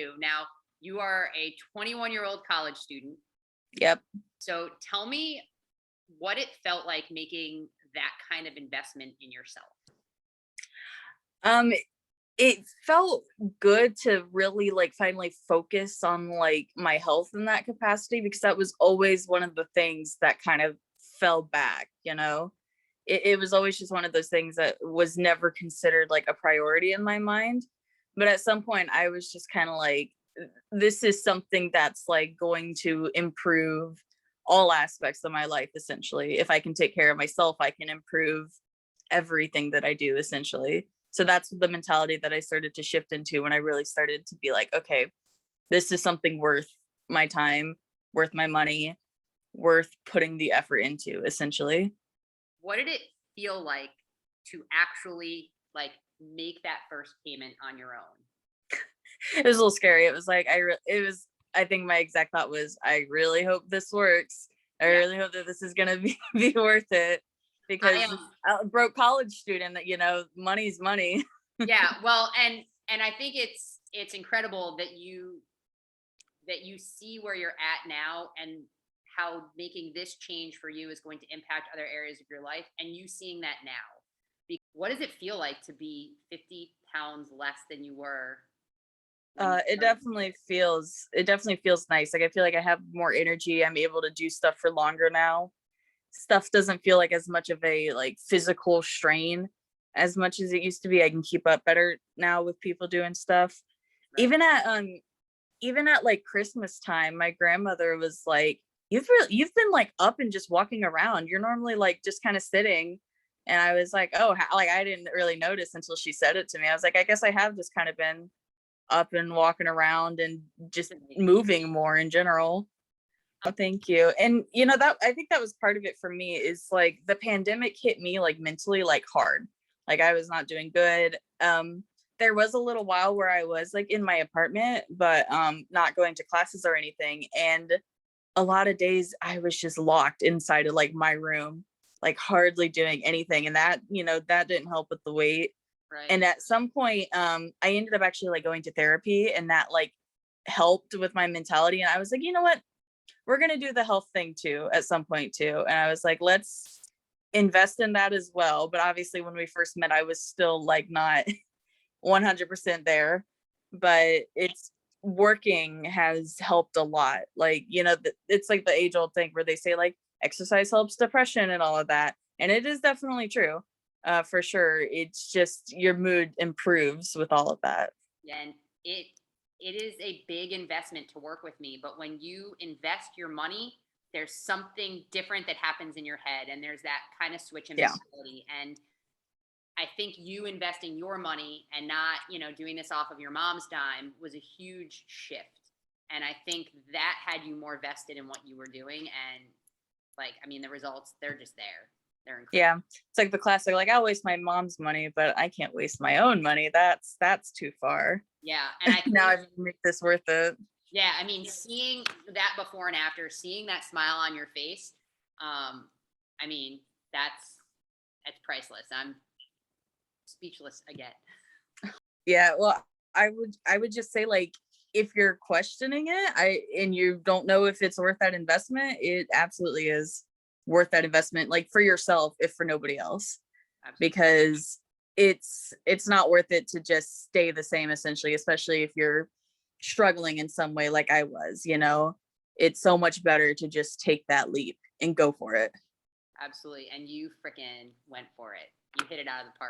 you. Now, you are a 21-year-old college student. Yep. So tell me what it felt like making that kind of investment in yourself. Um, it felt good to really like finally focus on like my health in that capacity, because that was always one of the things that kind of fell back, it was always just one of those things that was never considered like a priority in my mind. But at some point I was just kind of like, this is something that's like going to improve all aspects of my life. Essentially, if I can take care of myself, I can improve everything that I do, essentially. So that's the mentality that I started to shift into when I really started to be like, okay, this is something worth my time, worth my money, worth putting the effort into, essentially. What did it feel like to actually like make that first payment on your own? It was a little scary. It was like, I think my exact thought was, I really hope this works. I Yeah. really hope that this is going to be worth it, I because am. a broke college student, that, money's money. Yeah, well, and I think it's incredible that you see where you're at now and how making this change for you is going to impact other areas of your life, and you seeing that now. What does it feel like to be 50 pounds less than you were when you It started? definitely feels nice. Like I feel like I have more energy. I'm able to do stuff for longer now. Stuff doesn't feel like as much of a like physical strain as much as it used to be. I can keep up better now with people doing stuff. Right. Even at like Christmas time, my grandmother was like, you've been like up and just walking around. You're normally like just kind of sitting. And I was like, oh, like I didn't really notice until she said it to me. I was like, I guess I have just kind of been up and walking around and just moving more in general. Oh, thank you. And that I think that was part of it for me, is like the pandemic hit me like mentally like hard. Like I was not doing good. There was a little while where I was like in my apartment, but not going to classes or anything. And a lot of days I was just locked inside of like my room, like hardly doing anything. And that didn't help with the weight. Right. And at some point, I ended up actually like going to therapy, and that like helped with my mentality. And I was like, you know what? We're going to do the health thing too at some point too. And I was like, let's invest in that as well. But obviously when we first met, I was still like not 100% there, but it's working has helped a lot. Like, it's like the age old thing where they say like exercise helps depression and all of that. And it is definitely true. For sure. It's just your mood improves with all of that. And it it is a big investment to work with me, but when you invest your money, there's something different that happens in your head, and there's that kind of switch in Yeah. mentality. And I think you investing your money and not, doing this off of your mom's dime was a huge shift. And I think that had you more vested in what you were doing. And like, I mean, the results, they're just there. They're incredible. Yeah. It's like the classic, like I'll waste my mom's money, but I can't waste my own money. That's too far. Yeah. And I Now think, I make this worth it. yeah, I mean, seeing that before and after, seeing that smile on your face, I mean, that's priceless. I'm speechless again. Yeah. Well, I would just say like, if you're questioning it, and you don't know if it's worth that investment, it absolutely is worth that investment, like for yourself, if for nobody else, Absolutely. because it's not worth it to just stay the same, essentially, especially if you're struggling in some way like I was. It's so much better to just take that leap and go for it. Absolutely. And you freaking went for it. You hit it out of the park.